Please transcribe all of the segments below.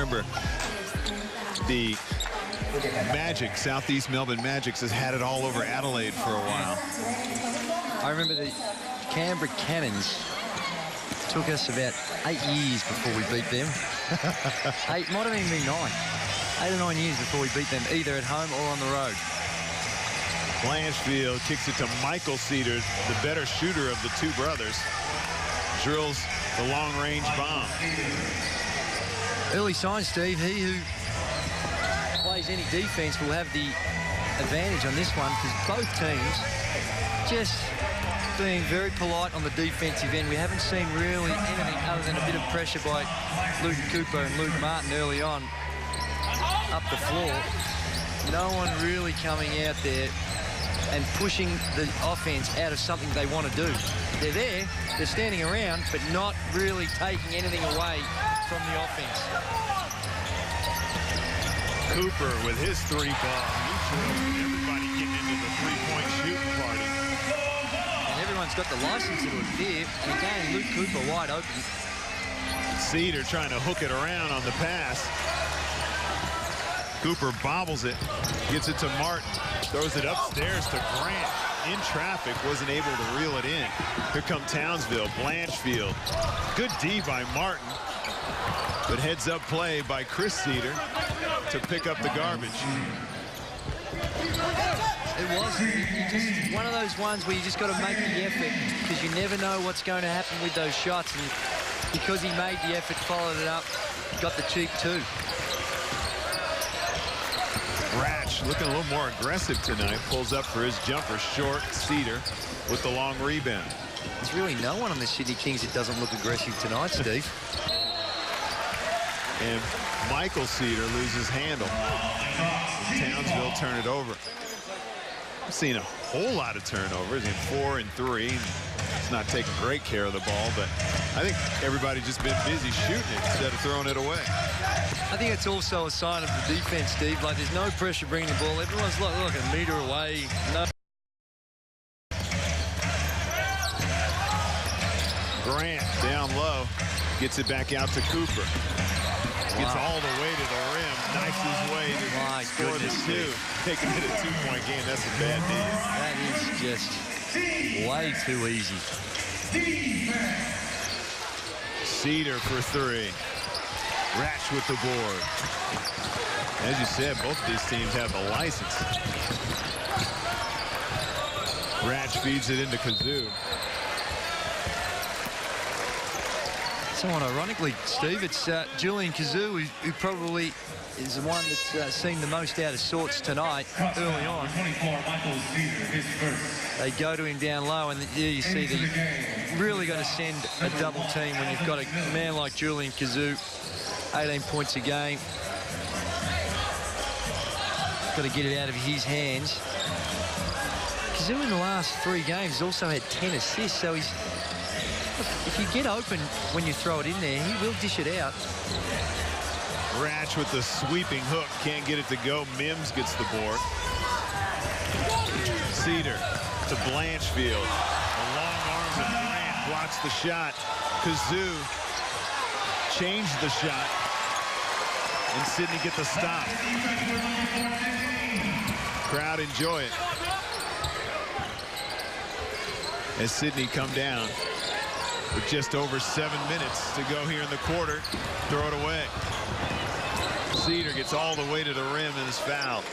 remember the Magic, Southeast Melbourne Magics, has had it all over Adelaide for a while. I remember the Canberra Cannons. Took us about 8 years before we beat them. Might have even been 9. 8 or 9 years before we beat them, either at home or on the road. Blanchfield kicks it to Michael Cedar, the better shooter of the two brothers. Drills the long-range bomb. Early signs, Steve. He who plays any defense will have the advantage on this one, because both teams just being very polite on the defensive end. We haven't seen really anything other than a bit of pressure by Luke Cooper and Luke Martin early on up the floor. No one really coming out there and pushing the offense out of something they want to do. They're there, they're standing around, but not really taking anything away from the offense. Cooper with his 3 ball. Everybody getting into the three-point shooting party. And everyone's got the license to it here. And again, Luke Cooper wide open. Cedar trying to hook it around on the pass. Cooper bobbles it, gets it to Martin, throws it upstairs to Grant. In traffic, wasn't able to reel it in. Here come Townsville, Blanchfield. Good D by Martin, but heads up play by Chris Cedar to pick up the garbage. It was just one of those ones where you just got to make the effort, because you never know what's going to happen with those shots. And because he made the effort, followed it up, got the cheek too. Ratch looking a little more aggressive tonight. Pulls up for his jumper. Short. Cedar with the long rebound. There's really no one on the Sydney Kings that doesn't look aggressive tonight, Steve. And Michael Cedar loses handle. Townsville turn it over. I've seen a whole lot of turnovers in 4 and 3. It's not taking great care of the ball, but I think everybody's just been busy shooting it instead of throwing it away. I think it's also a sign of the defense, Steve. Like, there's no pressure bringing the ball. Everyone's like, look, a meter away. No. Grant down low, gets it back out to Cooper. Gets all the way to the rim, knifes his way to score the 2. Taking it a 2-point game, that's a bad deal. That is just way too easy. Cedar for 3. Ratch with the board. As you said, both of these teams have the license. Ratch feeds it into Kazoo. Somewhat ironically, Steve, it's Julian Kazoo who probably is the one that's seen the most out of sorts tonight early on. They go to him down low, and there you see they really got to send a double team when you've got a man like Julian Kazoo. 18 points a game. Got to get it out of his hands. Kazoo in the last 3 games has also had 10 assists, so he's... If you get open when you throw it in there, he will dish it out. Ratch with the sweeping hook, can't get it to go. Mims gets the board. Cedar to Blanchfield. A long arm to Grant blocks the shot. Kazoo changed the shot, and Sydney get the stop. Crowd enjoy it as Sydney come down with just over 7 minutes to go here in the quarter. Throw it away. Cedar gets all the way to the rim and is fouled.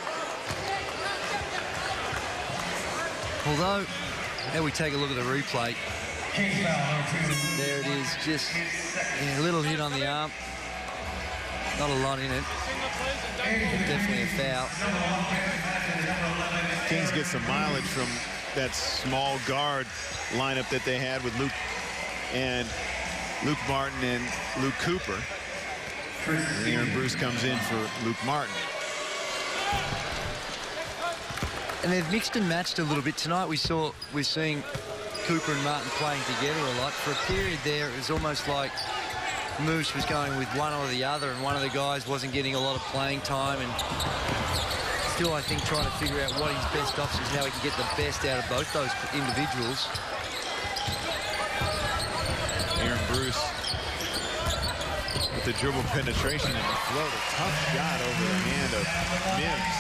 Although, now we take a look at the replay. There it is, just a little hit on the arm. Not a lot in it. But definitely a foul. Kings get some mileage from that small guard lineup that they had with Luke Martin and Luke Cooper. And Aaron Bruce comes in for Luke Martin. And they've mixed and matched a little bit tonight. We're seeing Cooper and Martin playing together a lot. For a period there, it was almost like Moose was going with one or the other, and one of the guys wasn't getting a lot of playing time. And still, I think, trying to figure out what his best options, how he can get the best out of both those individuals. Aaron Bruce with the dribble penetration and the float. A tough shot over the hand of Mims.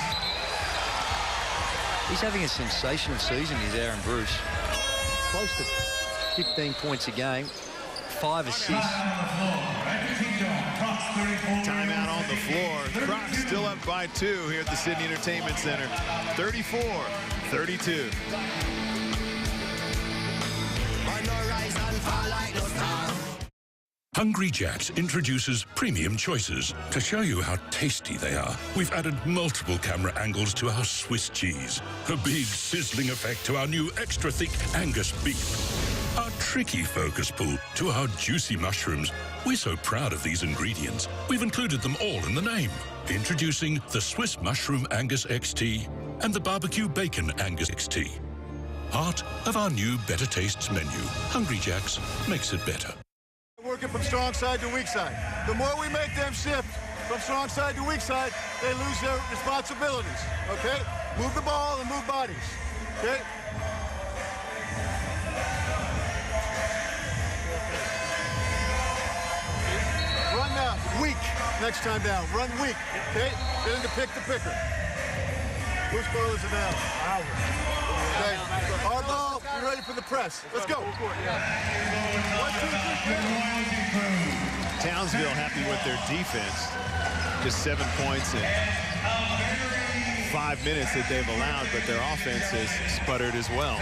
He's having a sensational season, is Aaron Bruce. Close to 15 points a game, 5 assists. Timeout on the floor. Crocs still up by 2 here at the Sydney Entertainment Center. 34-32. Hungry Jack's introduces premium choices. To show you how tasty they are, we've added multiple camera angles to our Swiss cheese, a big sizzling effect to our new extra thick Angus beef, our tricky focus pull to our juicy mushrooms. We're so proud of these ingredients, we've included them all in the name. Introducing the Swiss Mushroom Angus XT and the Barbecue Bacon Angus XT. Part of our new Better Tastes menu. Hungry Jack's makes it better. Working from strong side to weak side. The more we make them shift from strong side to weak side, they lose their responsibilities, okay? Move the ball and move bodies, okay? Run now, weak next time down. Run weak, okay? Get into pick the picker. Whose ball is it now? Ours. Okay, our ball, you're ready for the press. Let's go. 1, 2, 3, Townsville happy with their defense. Just 7 points in 5 minutes that they've allowed, but their offense has sputtered as well.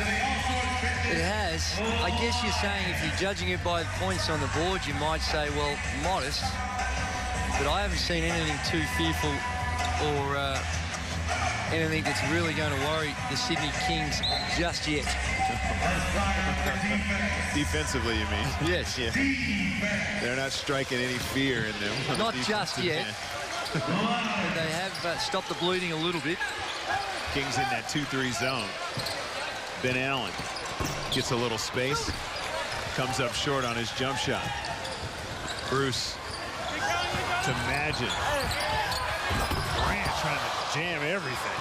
It has. I guess you're saying if you're judging it by the points on the board, you might say, well, modest. But I haven't seen anything too fearful or anything that's really going to worry the Sydney Kings just yet. Defensively, you mean? Yes. Yeah. They're not striking any fear in them. Not just yet. But they have stopped the bleeding a little bit. Kings in that 2-3 zone. Ben Allen gets a little space. Comes up short on his jump shot. Bruce to Magin. Grant trying to jam everything.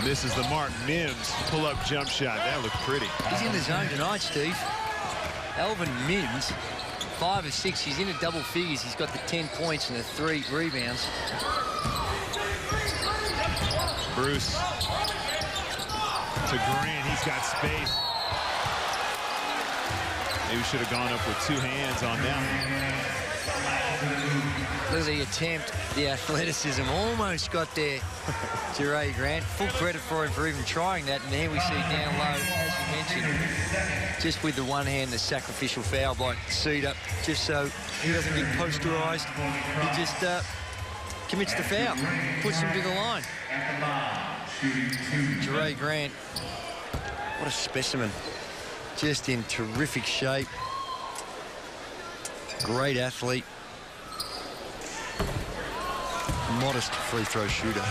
Misses the mark. Mims pull-up jump shot. That looked pretty. He's in the zone tonight, Steve. Alvin Mims, 5 of 6. He's in the double figures. He's got the 10 points and the 3 rebounds. Bruce to Grant. He's got space. Maybe should have gone up with 2 hands on that one. Look at the attempt, the athleticism almost got there. Jerry Grant, full credit for him for even trying that. And here we see down low, as you mentioned, just with the one hand, the sacrificial foul by Cedar, just so he doesn't get posterized. He just commits the foul, puts him to the line. Jerry Grant, what a specimen. Just in terrific shape. Great athlete. Modest free throw shooter.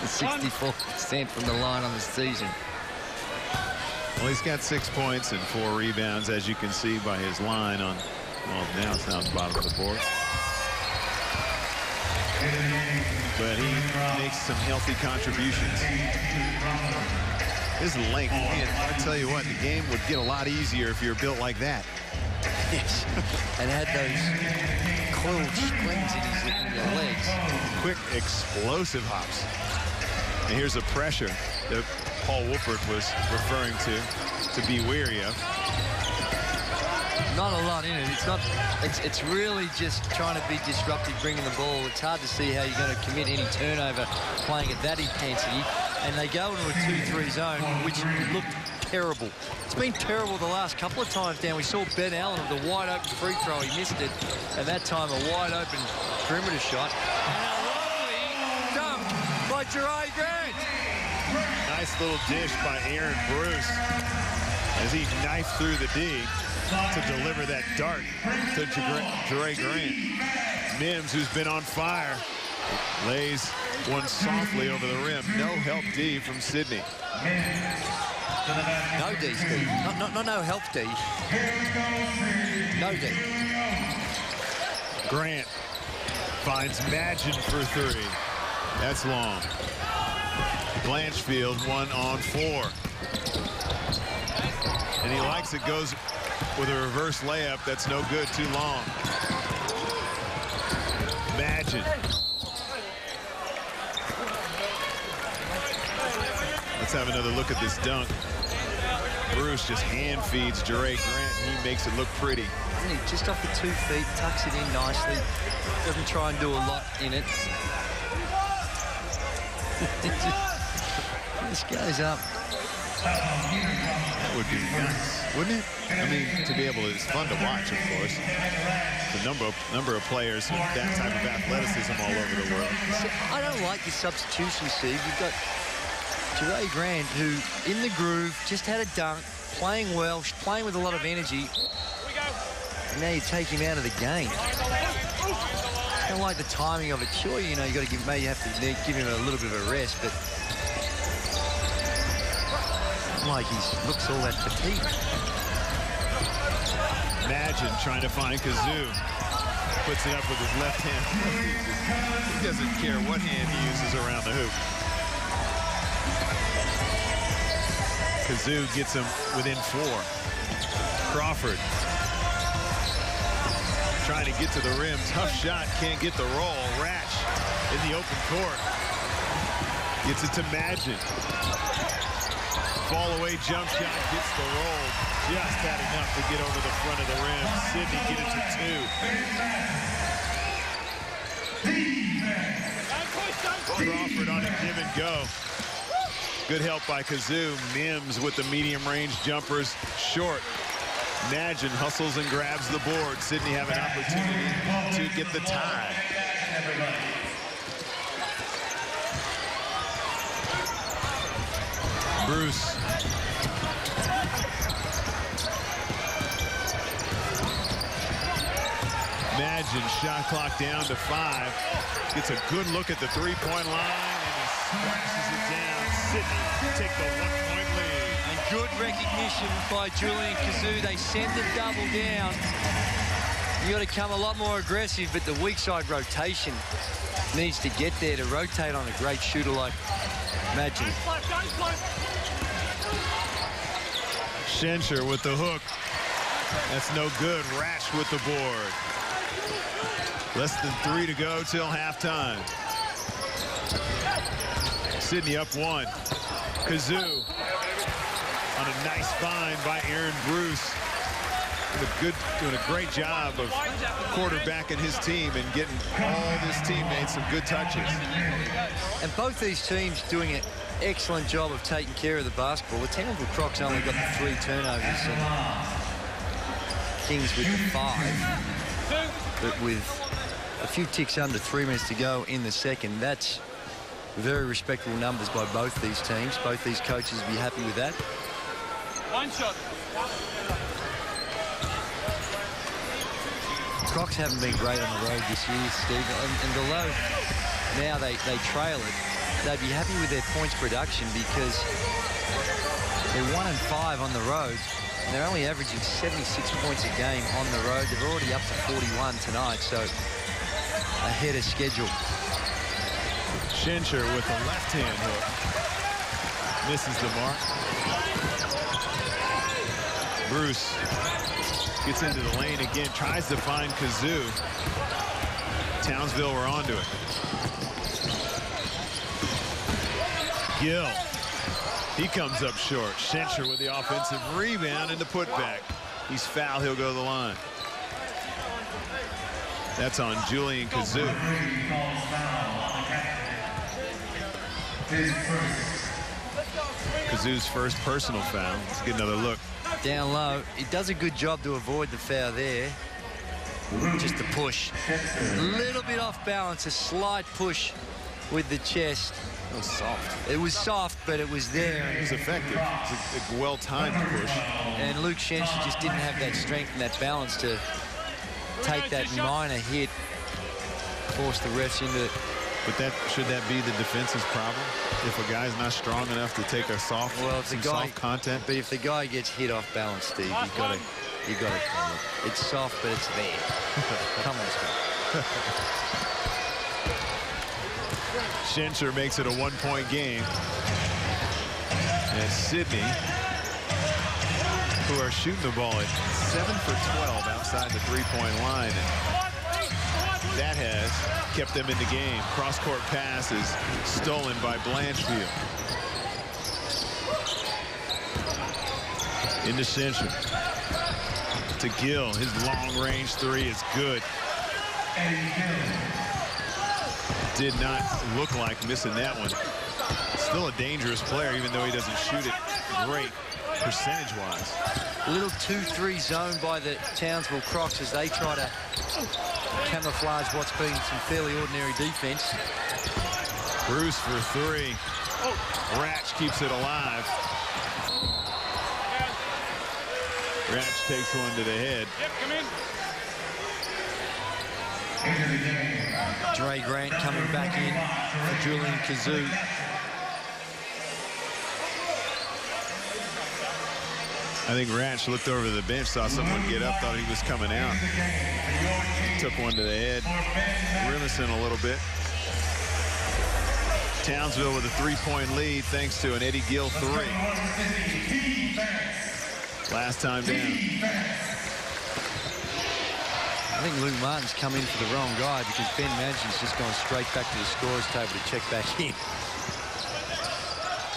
64% from the line on the season. Well, he's got 6 points and 4 rebounds, as you can see by his line on, well, now it's down the bottom of the board. But he makes some healthy contributions. His length, I tell you what, the game would get a lot easier if you're built like that. Yes, and had those coiled springs in his legs. Quick, explosive hops. And here's a pressure that Paul Wolford was referring to be wary of. Not a lot in it. It's really just trying to be disruptive, bringing the ball. It's hard to see how you're going to commit any turnover playing at that intensity. And they go into a 2-3 zone, which looked terrible. It's been terrible the last couple of times down. We saw Ben Allen with a wide-open free throw. He missed it. And that time, a wide-open perimeter shot. And a lovely dunk by Jerry Grant. Nice little dish by Aaron Bruce as he knifed through the D to deliver that dart to Jerry Grant. Mims, who's been on fire, lays one softly over the rim. No help D from Sydney. No D, Steve. No help D. No D. Grant finds Magin for 3. That's long. Blanchfield 1 on 4. And he likes it, goes with a reverse layup that's no good, too long. Imagine. Let's have another look at this dunk. Bruce just hand feeds Jerry Grant, and he makes it look pretty. Just off the 2 feet, tucks it in nicely. Doesn't try and do a lot in it. This goes up. That would be nice, wouldn't it? I mean, to be able to, it's fun to watch, of course. The number of players with that type of athleticism all over the world. I don't like the substitution, Steve. You've got Jerry Grant, who in the groove, just had a dunk, playing well, playing with a lot of energy. And now you take him out of the game. I don't like the timing of it. Sure, you know, you got to give, maybe you have to give him a little bit of a rest, but like he looks all that fatigued. Imagine trying to find Kazoo. Puts it up with his left hand. He doesn't care what hand he uses around the hoop. Kazoo gets him within 4. Crawford trying to get to the rim. Tough shot, can't get the roll. Ratch in the open court. Gets it to Magin. Fall away jump shot, gets the roll. Just had enough to get over the front of the rim. Sidney get it to 2. Crawford on a give and go. Good help by Kazoo. Mims with the medium range jumpers short. Magin hustles and grabs the board. Sidney have an opportunity to get the tie. Bruce. Magin, shot clock down to 5. Gets a good look at the three-point line and he smashes it down. Sidney take the 1-point lead. And good recognition by Julian Kazoo. They send the double down. You got to come a lot more aggressive, but the weak side rotation needs to get there to rotate on a great shooter like Magin. Schenscher with the hook. That's no good. Ratch with the board. Less than 3 to go till halftime. Sidney up 1. Kazoo on a nice find by Aaron Bruce. Doing a great job of quarterbacking his team and getting all his teammates some good touches. And both these teams doing an excellent job of taking care of the basketball. The Townsville Crocs only got the 3 turnovers and Kings with the 5. But with a few ticks under 3 minutes to go in the second, that's very respectable numbers by both these teams. Both these coaches will be happy with that. One shot. Crocs haven't been great on the road this year, Steve, and although now they trail it, they'd be happy with their points production because they're 1-5 on the road, and they're only averaging 76 points a game on the road. They're already up to 41 tonight, so ahead of schedule. Schenscher with a left-hand hook. Misses the mark. Bruce gets into the lane again, tries to find Kazoo. Townsville were onto it. Gill. He comes up short. Schenscher with the offensive rebound and the putback. He's fouled. He'll go to the line. That's on Julian Kazoo. Kazoo's first personal foul. Let's get another look. Down low. He does a good job to avoid the foul there. Just a push. A little bit off balance. A slight push with the chest. It was soft. It was soft, but it was there. It was effective. It was a well-timed push. And Luke Schenscher just didn't have that strength and that balance to take that minor hit, force the refs into it. But should that be the defense's problem? If a guy's not strong enough to take a soft, soft content? But if the guy gets hit off balance, Steve, you got to come. It's soft, but it's there. Come on, Scott. Schenscher makes it a 1-point game. And Sidney who are shooting the ball at 7 for 12 outside the three-point line. And that has kept them in the game. Cross-court pass is stolen by Blanchfield. In the center. To Gill. His long-range three is good. Did not look like missing that one. Still a dangerous player, even though he doesn't shoot it great percentage-wise. A little 2-3 zone by the Townsville Crocs as they try to camouflage what's been some fairly ordinary defense. Bruce for three. Ratch keeps it alive. Ratch takes one to the head. Yep, come in. Dre Grant coming back in for Julian Kazoo. I think Ratch looked over the bench, saw someone get up, thought he was coming out. Took one to the head. Grimacing a little bit. Townsville with a three-point lead thanks to an Eddie Gill three. Last time down. I think Luke Martin's come in for the wrong guy because Ben Madgen's just gone straight back to the scorer's table to check back in.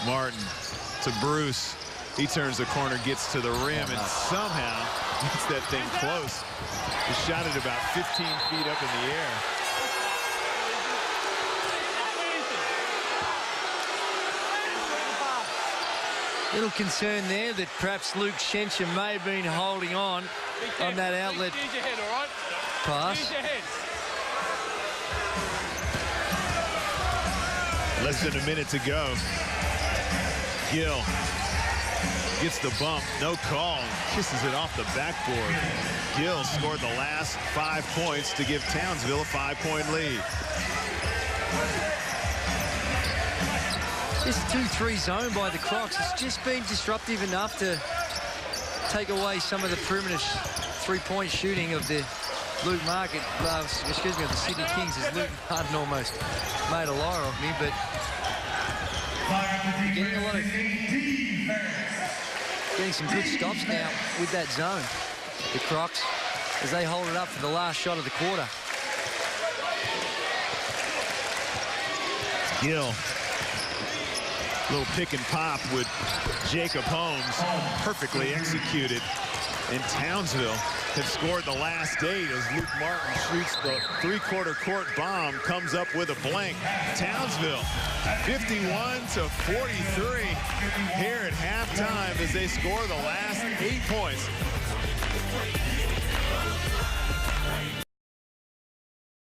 Martin to Bruce. He turns the corner, gets to the rim, and somehow gets that thing close. He shot it about 15 feet up in the air. Little concern there that perhaps Luke Schencher may have been holding on that outlet Use your head, all right? pass. Use your head. Less than a minute to go. Gill gets the bump, no call, kisses it off the backboard. Gill scored the last 5 points to give Townsville a 5-point lead. This 2-3 zone by the Crocs has just been disruptive enough to take away some of the perimeter three-point shooting of the Luke Martin, of the Sydney Kings, as Luke Martin almost made a liar of me, but getting a lot of some good stops now with that zone. The Crocs, as they hold it up for the last shot of the quarter. Gill. Little pick and pop with Jacob Holmes, perfectly executed. And Townsville have scored the last 8 as Luke Martin shoots the three-quarter court bomb, comes up with a blank. Townsville 51-43 here at halftime as they score the last 8 points